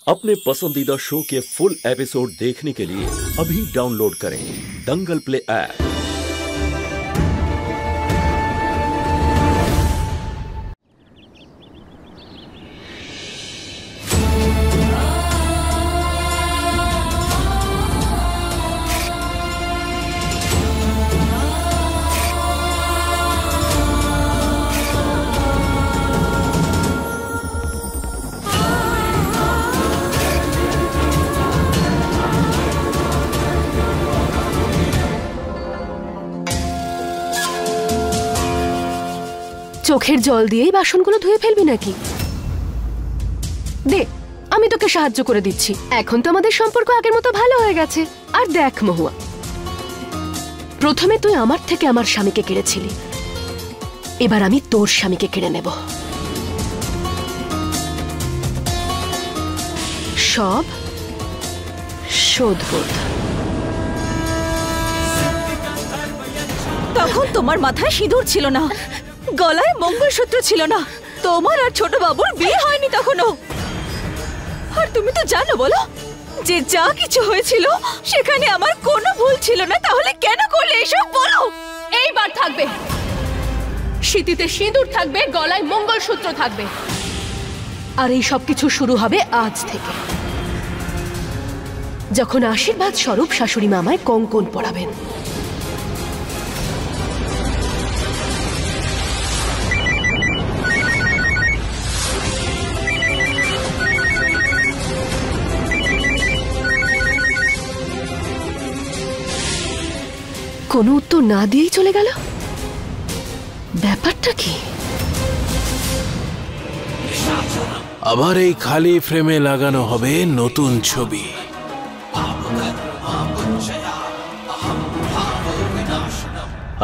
अपने पसंदीदा शो के फुल एपिसोड देखने के लिए अभी डाउनलोड करें दंगल प्ले ऐप। চোখের জল দিয়েই বাসনগুলো ধুয়ে ফেলবি নাকি? দে, আমি তোকে সাহায্য করে দিচ্ছি। এখন তো আমাদের সম্পর্ক আগের মতো ভালো হয়ে গেছে। আর দেখ মহুয়া, প্রথমে তুই আমার থেকে আমার স্বামীকে কেড়েছিলি, এবার আমি তোর স্বামীকে কেড়ে নেব। সব শোধবোধ। তখন তোমার মাথায় সিঁদুর ছিল না, গলায় মঙ্গলসূত্র ছিল না, তোমার আর ছোট বাবুর বিয়ে হয়নি তখনও। আর তুমি তো জানো বলো যে যা কিছু হয়েছিল সেখানে আমার কোনো ভুল ছিল না, তাহলে কেন করলে এসব বলো? এইবার থাকবে, সিঁথিতে সিঁদুর থাকবে, গলায় মঙ্গলসূত্র থাকবে, আর এই সব কিছু শুরু হবে আজ থেকে, যখন আশীর্বাদ স্বরূপ শাশুড়ি মা আমায় কঙ্কন পরাবেন। কোনো উত্তর না দিয়েই চলে গেল, ব্যাপারটা কি? আবার এই খালি ফ্রেমে লাগানো হবে নতুন ছবি।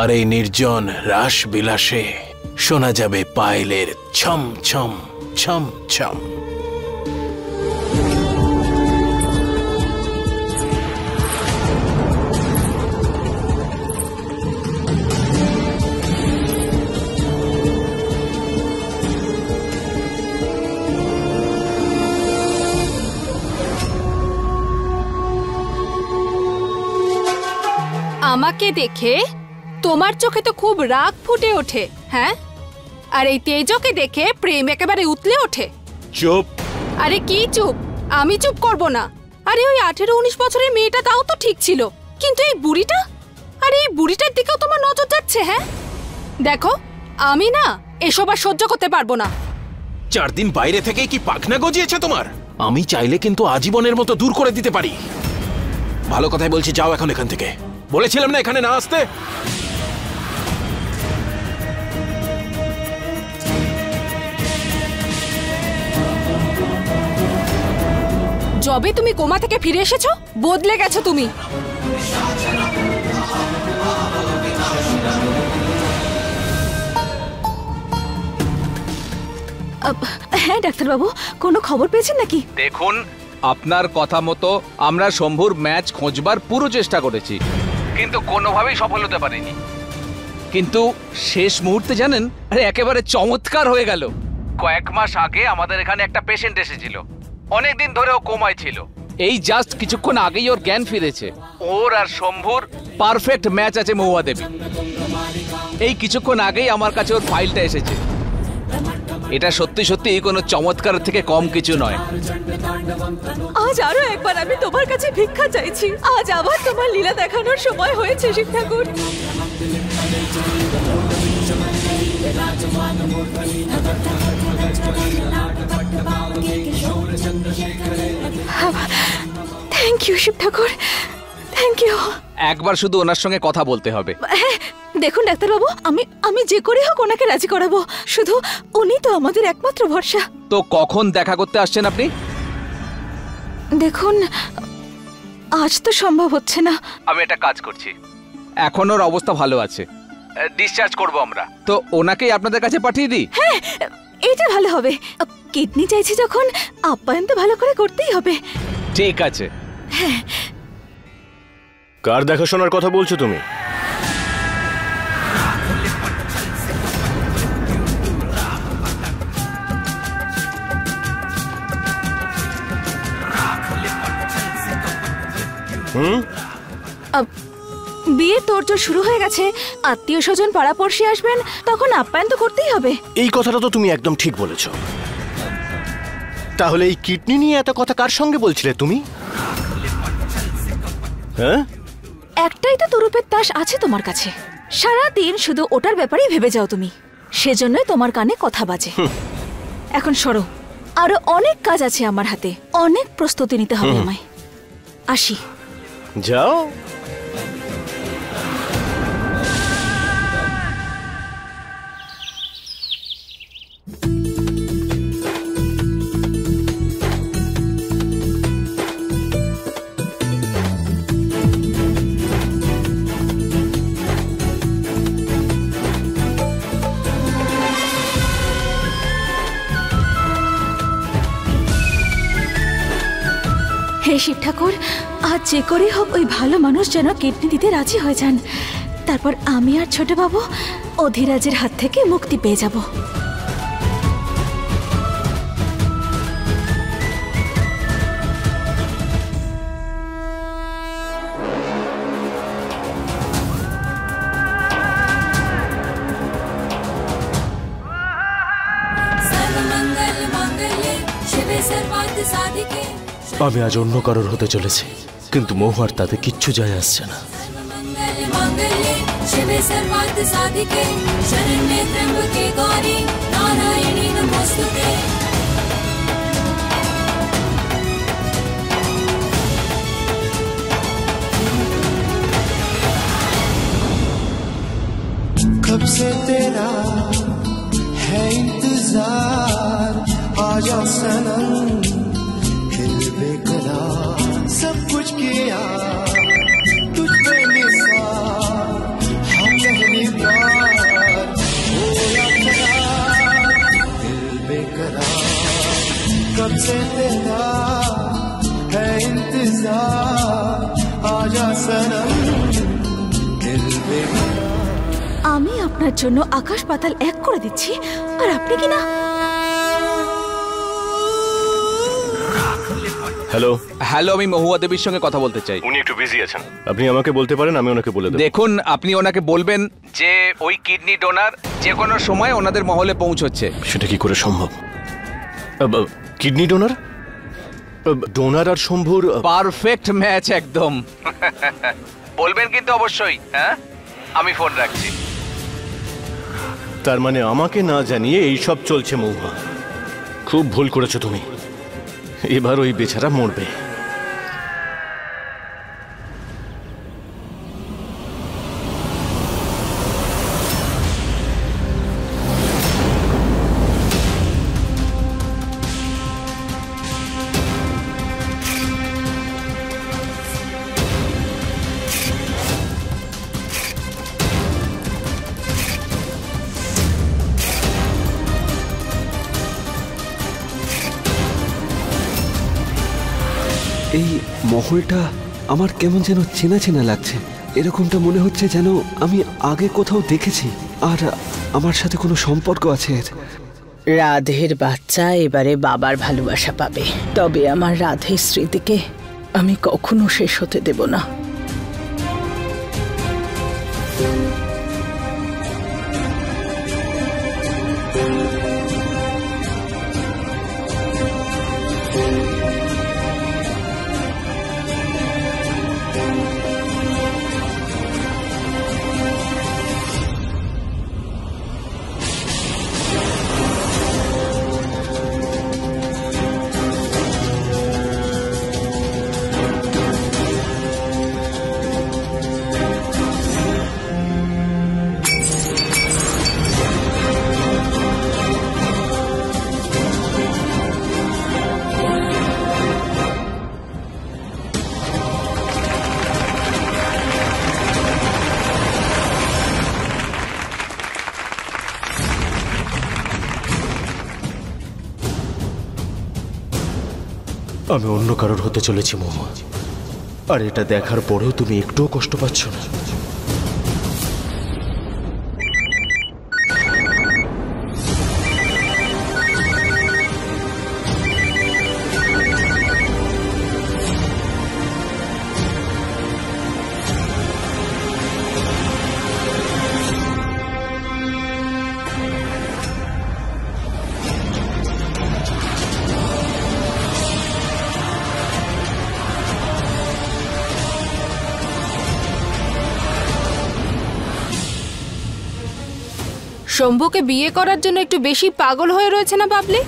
আর এই নির্জন রাস বিলাসে শোনা যাবে পায়েলের ছম ছম ছম ছম। আমাকে দেখে তোমার চোখে তো খুব রাগ ফুটে ওঠে, হ্যাঁ? আর এই তেজকে দেখে প্রেম একেবারে উতলে ওঠে। চুপ। আরে কি চুপ? আমি চুপ করব না। আরে ওই 18-19 বছরের মেয়েটা তাও তো ঠিক ছিল, কিন্তু এই বুড়িটা, আরে এই বুড়িটার দিকেও তোমার নজর যাচ্ছে? হ্যাঁ দেখো, আমি না এসব আর সহ্য করতে পারবো না। 4 দিন বাইরে থেকে কি পাখনা গজিয়েছে তোমার? আমি চাইলে কিন্তু আজীবনের মতো দূর করে দিতে পারি। ভালো কথাই বলছি, যাও এখন এখান থেকে। বলেছিলাম না এখানে না আসতে। যবে তুমি কোমা থেকে ফিরে এসেছো বদলে গেছো তুমি। হ্যাঁ ডাক্তারবাবু, কোনো খবর পেয়েছেন নাকি? দেখুন, আপনার কথা মতো আমরা শম্ভুর ম্যাচ খোঁজবার পুরো চেষ্টা করেছি, কিন্তু কোনোভাবেই সফল হতে পারিনি। কিন্তু শেষ মুহূর্তে জানেন, আরে একেবারে চমৎকার হয়ে গেল। কয়েক মাস আগে আমাদের এখানে একটা পেশেন্ট এসেছিল, অনেকদিন ধরে ও কোমায় ছিল। এই জাস্ট কিছুক্ষণ আগেই ওর জ্ঞান ফিরেছে। ওর আর শম্ভুর পারফেক্ট ম্যাচ আছে মহুয়া দেবী। এই কিছুক্ষণ আগেই আমার কাছে ওর ফাইলটা এসেছে। এটা সত্যি সত্যি কোনো চমৎকার থেকে কম কিছু নয়। আজ আরো একবার আমি তোমার কাছে ভিক্ষা চাইছি। আজ আবার তোমার লীলা দেখানোর সময় হয়েছে Shiv Thakur. Thank you Shiv Thakur, thank you. একবার শুধু ওনার সঙ্গে কথা বলতে হবে। দেখুন ডাক্তারবাবু, আমি যে করে হোক ওনাকে রাজি করাবো। শুধু উনি তো আমাদের একমাত্র ভরসা। তো কখন দেখা করতে আসছেন আপনি? দেখুন, আজ তো সম্ভব হচ্ছে না। আমি একটা কাজ করছি, এখন ওর অবস্থা ভালো আছে, ডিসচার্জ করব আমরা। তো ওনাকেই আপনাদের কাছে পাঠিয়ে দিই? হ্যাঁ, এটা ভালো হবে। কিডনি চাইছি যখন, আপ্যায়ন তো ভালো করে করতেই হবে। ঠিক আছে। হ্যাঁ। কার দেখাশোনার কথা বলছো তুমি? বিয়ের তোড়জোড় শুরু হয়ে গেছে, আত্মীয় স্বজন পাড়াপড়শি আসবেন, তখন আপ্যায়ন তো করতেই হবে। এই কথাটা তো তুমি একদম ঠিক বলেছ। তাহলে এই কিডনি নিয়ে এত কথা কার সঙ্গে বলছিলে তুমি? হ্যাঁ, একটাই তো তুরুপের তাস আছে তোমার কাছে, সারাদিন শুধু ওটার ব্যাপারেই ভেবে যাও তুমি, সেজন্যই তোমার কানে কথা বাজে। এখন সরো, আরো অনেক কাজ আছে আমার হাতে, অনেক প্রস্তুতি নিতে হবে আমায়। আসি। যাও। হে শিব ঠাকুর, আজ যে করে হোক ওই ভালো মানুষ যেন কিডনি দিতে রাজি হয়ে যান, তারপর আমি আর ছোট বাবু অধিরাজের হাত থেকে মুক্তি পেয়ে যাব। আমি আজ অন্য কারোর হতে চলেছি, কিন্তু মহুয়ার তাতে কিচ্ছু যায় আসছে না। कब से तेरा है इंतजार, आजा सनम दिल बेकरार, सब कुछ किया तुझ पे निसार, हम पहली बार होया करार, दिल बेकरार। कब से तेरा है इंतजार, आजा सनम दिल बेकरार। আমি আপনার জন্য আকাশ পাতাল এক করে দিচ্ছি, আর আপনি কি না? হ্যালো। হ্যালো, আমি মহুয়া দেবীর সঙ্গে কথা বলতে চাই। উনি একটু বিজি আছেন, আপনি আমাকে বলতে পারেন, আমি ওনাকে বলে দেব। দেখুন, আপনি ওনাকে বলবেন যে ওই কিডনি ডোনার যে কোনো সময় ওনাদের মহলে পৌঁছচ্ছে। সেটা কি করে সম্ভব? Kidney donor? ডোনার আর শম্ভুর পারফেক্ট ম্যাচ একদম। বলবেন কিন্তু অবশ্যই। হ্যাঁ, আমি ফোন রাখছি। তার মানে আমাকে না জানিয়ে এই সব চলছে মহুয়া। খুব ভুল করেছো তুমি, এবার ওই বেচারা মরবে। এই মহলটা আমার কেমন যেন চেনা চেনা লাগছে, এরকমটা মনে হচ্ছে যেন আমি আগে কোথাও দেখেছি, আর আমার সাথে কোনো সম্পর্ক আছে এর। রাধের বাচ্চা এবারে বাবার ভালোবাসা পাবে, তবে আমার রাধের স্মৃতিকে আমি কখনো শেষ হতে দেব না। আমি অন্য কারোর হতে চলেছি মহুয়া, আর এটা দেখার পরেও তুমি একটুও কষ্ট পাচ্ছ না। শম্ভুকে বিয়ে করার জন্য একটু বেশি পাগল হয়ে রয়েছে না বাবলি?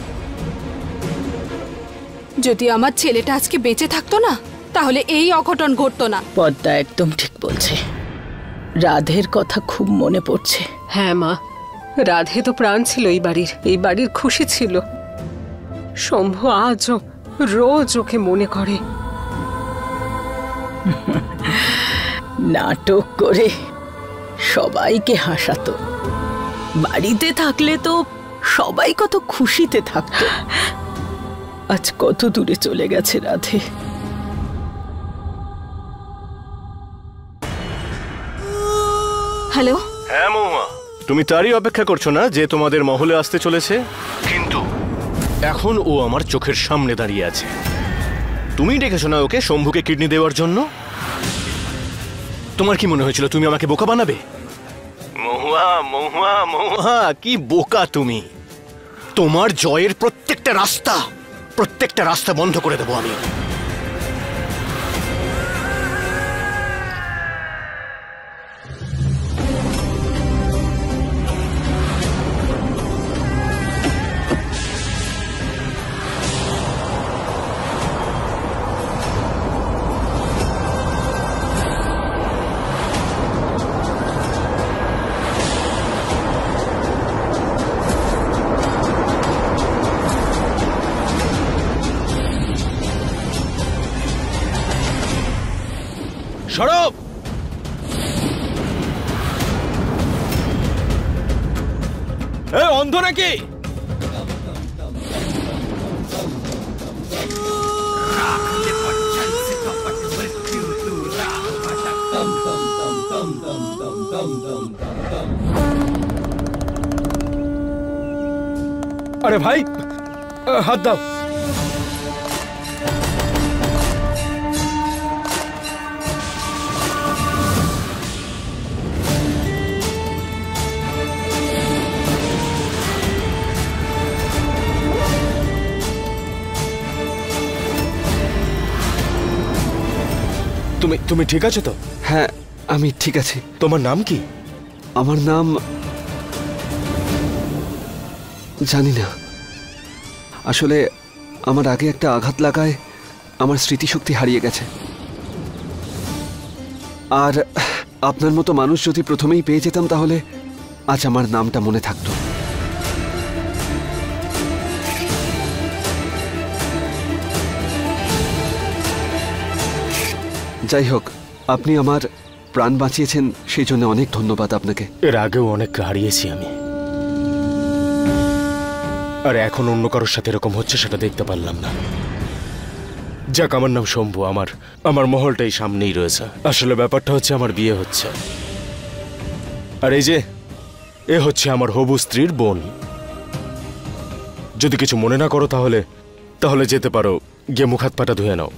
যদি আমার ছেলেটা আজকে বেঁচে থাকতো না তাহলে এই অঘটন ঘটতো না। পদ্মা একদম ঠিক বলছে, রাধের কথা খুব মনে পড়ছে। হ্যাঁ মা, রাধে তো প্রাণ ছিল এই বাড়ির খুশি ছিল। শম্ভু আজও রোজ ওকে মনে করে। নাটক করে সবাইকে হাসাতো, বাড়িতে থাকলে তো সবাই কত খুশিতে থাকতো। আজ কত দূরে চলে গেছে রাধে। হ্যালো। হ্যাঁ মহুয়া, তুমি তারই অপেক্ষা করছো না যে তোমাদের মহলে আসতে চলেছে? কিন্তু এখন ও আমার চোখের সামনে দাঁড়িয়ে আছে। তুমি ডেকেছো না ওকে শম্ভুকে কিডনি দেওয়ার জন্য? তোমার কি মনে হয়েছিল তুমি আমাকে বোকা বানাবে? মহুয়া মহুয়া মহুয়া, কি বোকা তুমি! তোমার জয়ের প্রত্যেকটা রাস্তা বন্ধ করে দেবো আমি। সরব! এ অন্ধ নাকি? আরে ভাই, হাত দাও। তুমি ঠিক আছো তো? হ্যাঁ, আমি ঠিক আছি। তোমার নাম কি? আমার নাম জানি না। আসলে আমার আগে একটা আঘাত লাগায় আমার স্মৃতিশক্তি হারিয়ে গেছে। আর আপনার মতো মানুষ যদি প্রথমেই পেয়ে যেতাম তাহলে আজ আমার নামটা মনে থাকতো। যাই হোক, আপনি আমার প্রাণ বাঁচিয়েছেন, সেই জন্য অনেক ধন্যবাদ আপনাকে। এর আগেও অনেক হারিয়েছি আমি, আর এখন অন্য কারোর সাথে এরকম হচ্ছে সেটা দেখতে পারলাম না। যাক, আমার নাম শম্ভু, আমার মহলটাই সামনেই রয়েছে। আসলে ব্যাপারটা হচ্ছে আমার বিয়ে হচ্ছে, আর এই যে এ হচ্ছে আমার হবু স্ত্রীর বোন। যদি কিছু মনে না করো তাহলে যেতে পারো, গিয়ে মুখ হাত পাটা ধুয়ে নাও।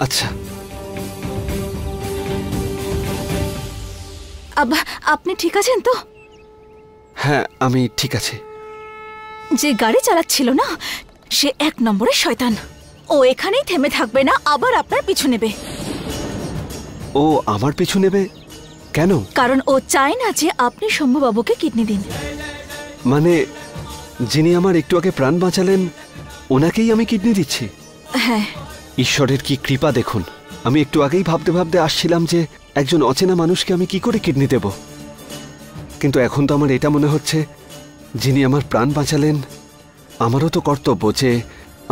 আচ্ছা। আপনি ঠিক আছেন তো? হ্যাঁ, আমি ঠিক আছি। যে গাড়ি চালাচ্ছিল না, সে 1 নম্বরের শয়তান। ও এখানেই থেমে থাকবে না, আবার আপনার পিছু নেবে। ও আমার পিছু নেবে কেন? কারণ ও চায় না যে আপনি শম্ভুবাবুকে কিডনি দিন। মানে যিনি আমার একটু আগে প্রাণ বাঁচালেন ওনাকেই আমি কিডনি দিচ্ছি? হ্যাঁ। ঈশ্বরের কি কৃপা দেখুন। আমি একটু আগেই ভাবতে আসছিলাম যে একজন অচেনা মানুষকে আমি কি করে কিডনি দেব, কিন্তু এখন তো আমার এটা মনে হচ্ছে যিনি আমার প্রাণ বাঁচালেন আমারও তো কর্তব্য যে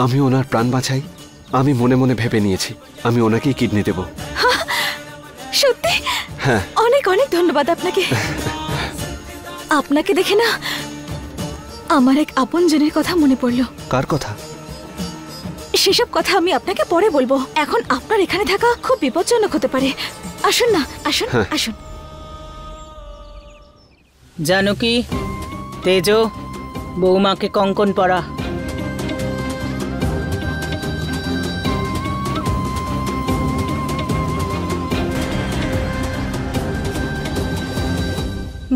আমি ওনার প্রাণ বাঁচাই। আমি মনে মনে ভেবে নিয়েছি আমি ওনাকেই কিডনি দেব। সত্যি? হ্যাঁ। অনেক অনেক ধন্যবাদ আপনাকে। আপনাকে দেখে না আমার এক আপনজনের কথা মনে পড়লো। কার কথা? সেসব কথা আমি আপনাকে পরে বলবো। এখন আপনার এখানে থাকা খুব বিপজ্জনক হতে পারে। আসুন না, আসুন। আসুন। জানকী, তেজ, বৌমাকে কঙ্কন পরা।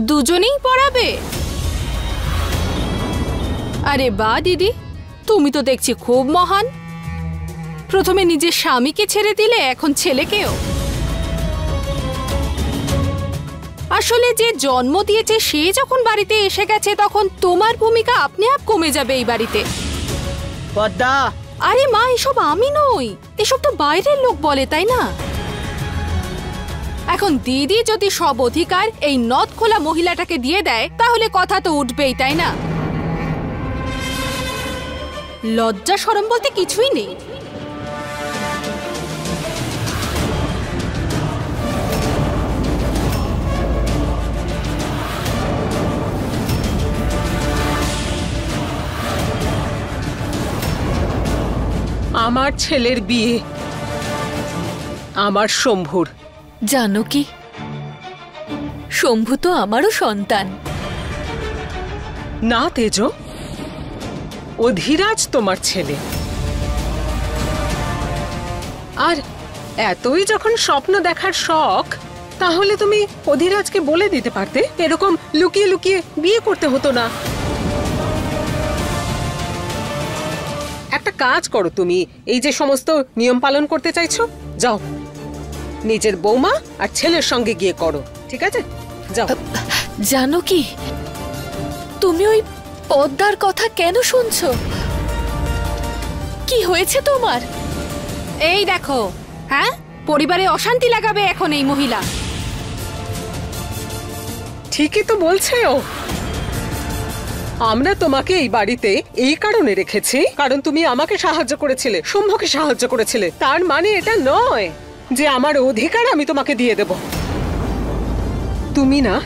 দুজনেই পড়াবে? আরে বাহ দিদি, তুমি তো দেখছি খুব মহান। প্রথমে নিজের স্বামীকে ছেড়ে দিলে, এখন ছেলেকেও। আসলে যে জন্ম দিয়েছে সে যখন বাড়িতে এসে গেছে তখন তোমার ভূমিকা আপনি আপ কমে যাবে এই বাড়িতে। পদ্মা, আরে মা, এসব আমি নই, এসব তো বাইরের লোক বলে, তাই না? এখন দিদি যদি সব অধিকার এই নথ খোলা মহিলাটাকে দিয়ে দেয় তাহলে কথা তো উঠবেই, তাই না? লজ্জা শরম বলতে কিছুই নেই। আমার ছেলের বিয়ে আমার শম্ভুর। জানো কি, শম্ভু তো আমারও সন্তান। না তেজ, অধিরাজ তোমার ছেলে। আর এতই যখন স্বপ্ন দেখার শখ, তাহলে তুমি অধিরাজকে বলে দিতে পারতে, এরকম লুকিয়ে লুকিয়ে বিয়ে করতে হতো না। একটা কাজ করো, তুমি এই যে সমস্ত নিয়ম পালন করতে চাইছো, যাও নিজের বৌমা আর ছেলের সঙ্গে গিয়ে করো, ঠিক আছে? যাও। জানো কি, তুমি ওই পদ্মার কথা কেন শুনছো? কি হয়েছে তোমার? এই দেখো, হ্যাঁ, পরিবারে অশান্তি লাগাবে এখন এই মহিলা। ঠিকই তো বলছে ও। আমরা তোমাকে এই বাড়িতে এই কারণে রেখেছি কারণ তুমি আমাকে সাহায্য করেছিলে, শম্ভুকে সাহায্য করেছিলে। তার মানে এটা নয় যে আমার অধিকার আমি তোমাকে দিয়ে দেব। তুমি না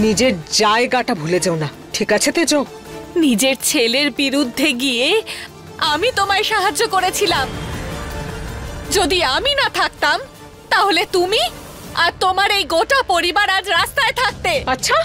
নিজের জায়গাটা ভুলে যাও না, ঠিক আছে তেজ? নিজের ছেলের বিরুদ্ধে গিয়ে আমি তোমায় সাহায্য করেছিলাম। যদি আমি না থাকতাম তাহলে তুমি আর তোমার এই গোটা পরিবার আজ রাস্তায় থাকতে। আচ্ছা,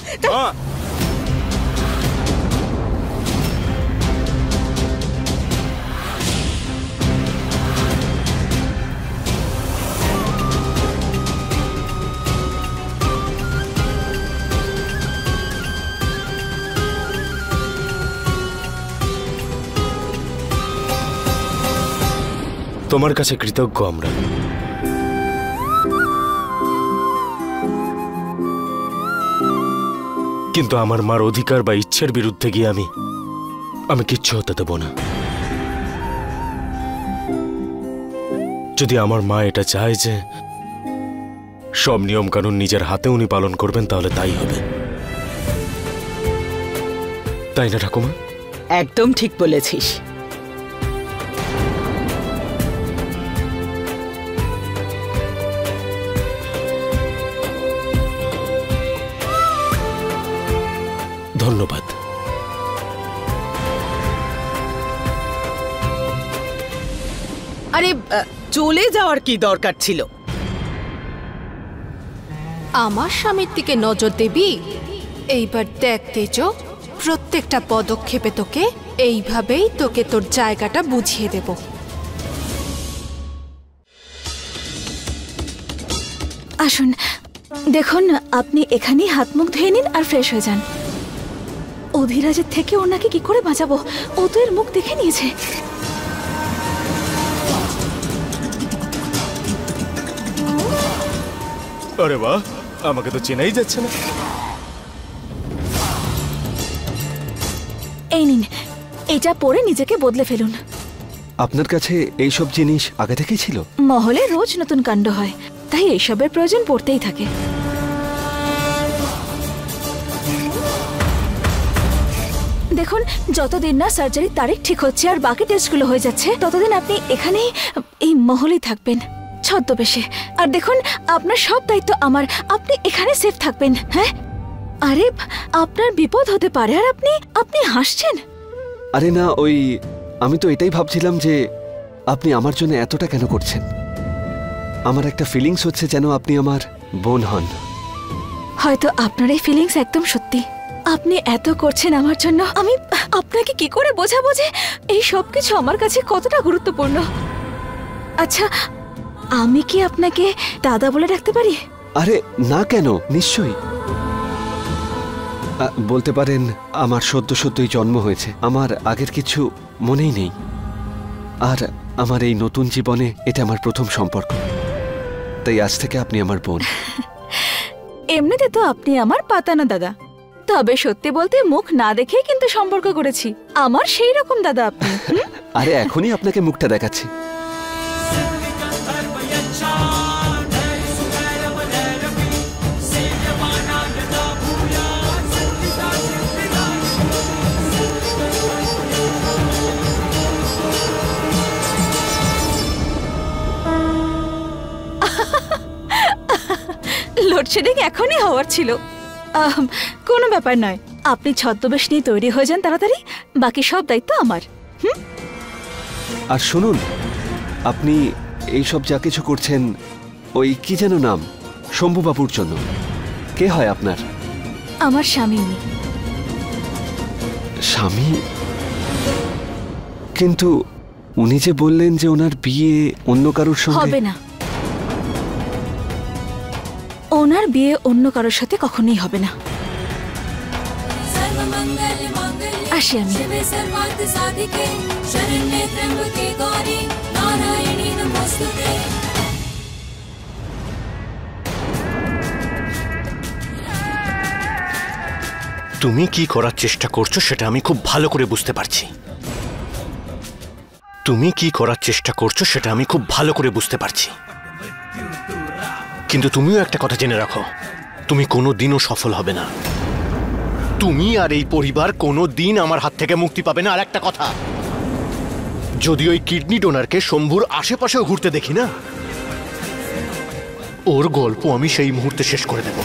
তোমার কাছে কৃতজ্ঞ আমরা। কিন্তু আমার মার অধিকার বা ইচ্ছের বিরুদ্ধে গিয়ে আমি কিচ্ছু হতে দেব না। যদি আমার মা এটা চায় যে সব নিয়ম কানুন নিজের হাতে উনি পালন করবেন, তাহলে তাই হবে, তাই না ঠাকুমা? একদম ঠিক বলেছিস। ধন্যবাদ। আরে চলে যাওয়ার কি দরকার ছিল? আমার স্বামীর দিকে নজর দেবি? এইবার দেখ তেজ, প্রত্যেকটা পদক্ষেপে তোকে এইভাবেই তোকে তোর জায়গাটা বুঝিয়ে দেব। আসুন, দেখুন, আপনি এখানেই হাত মুখ ধুয়ে নিন আর ফ্রেশ হয়ে যান। অধিরাজের থেকে ওনাকে কি করে বাঁচাবো? ও তো এর মুখ দেখে নিয়েছে। আরে বাহ, আমাকে তো চেনাই যাচ্ছে না। এই নিন, এটা পরে নিজেকে বদলে ফেলুন। আপনার কাছে এইসব জিনিস আগে থেকেই ছিল? মহলে রোজ নতুন কাণ্ড হয়, তাই এইসবের প্রয়োজন পড়তেই থাকে। দেখুন, যতদিন না সার্জারির তারিখ ঠিক হচ্ছে আর বাকি টেস্টগুলো হয়ে যাচ্ছে, ততদিন আপনি এখানেই এই মহলেই থাকবেন ছদ্মবেশে। আর দেখুন, আপনার সব দায়িত্ব আমার, আপনি এখানে সেফ থাকবেন। হ্যাঁ, আরে আপনার বিপদ হতে পারে আর আপনি হাসছেন। আরে না, আমি তো এটাই ভাবছিলাম যে আপনি আমার জন্য এতটা কেন করছেন। আমার একটা ফিলিংস হচ্ছে যেন আপনি আমার বোন হন। হয়তো আপনার এই ফিলিংস একদম সত্যি। আপনি এত করছেন আমার জন্য, আমি আপনাকে কি করে বোঝাবো যে এই সব কিছু আমার কাছে কতটা গুরুত্বপূর্ণ। আচ্ছা, আমি কি আপনাকে দাদা বলে ডাকতে পারি? আরে না, কেন? নিশ্চয়ই বলতে পারেন। আমার সদ্যই জন্ম হয়েছে, আমার আগের কিছু মনেই নেই। আর আমার এই নতুন জীবনে এটা আমার প্রথম সম্পর্ক, তাই আজ থেকে আপনি আমার বোন। এমনিতে তো আপনি আমার পাতা না দাদা, তবে সত্যি বলতে মুখ না দেখেই কিন্তু সম্পর্ক করেছি। আমার সেই রকম দাদা আপনি। আরে এখনই আপনাকে মুখটা দেখাচ্ছি। লোডশেডিং এখনই হওয়ার ছিল। কোনো ব্যাপার নয়, আপনি ছদ্মবেশ নিয়ে তৈরি হয়ে যান তাড়াতাড়ি, বাকি সব দায়িত্ব আমার। আর শুনুন, আপনি এই সব যা কিছু করছেন ওই কি যেন নাম, শম্ভুবাবুর জন্য। কে হয় আপনার? আমার স্বামী। স্বামী? কিন্তু উনি যে বললেন যে ওনার বিয়ে অন্য কারোর সঙ্গে হবে না। ওনার বিয়ে অন্য কারোর সাথে কখনোই হবে না। আসি আমি। তুমি কি করার চেষ্টা করছো সেটা আমি খুব ভালো করে বুঝতে পারছি। তুমি কি করার চেষ্টা করছো সেটা আমি খুব ভালো করে বুঝতে পারছি। কিন্তু তুমিও একটা কথা জেনে রাখো, তুমি কোনো দিনও সফল হবে না। তুমি আর এই পরিবার কোনো দিন আমার হাত থেকে মুক্তি পাবে না। আর একটা কথা, যদি ওই কিডনি ডোনারকে শম্ভুর আশেপাশেও ঘুরতে দেখি না, ওর গল্প আমি সেই মুহূর্তে শেষ করে দেব।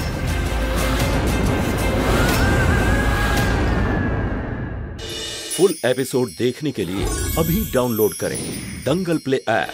फुल एपिसोड देखने के लिए अभी डाउनलोड करें दंगल प्ले ऐप।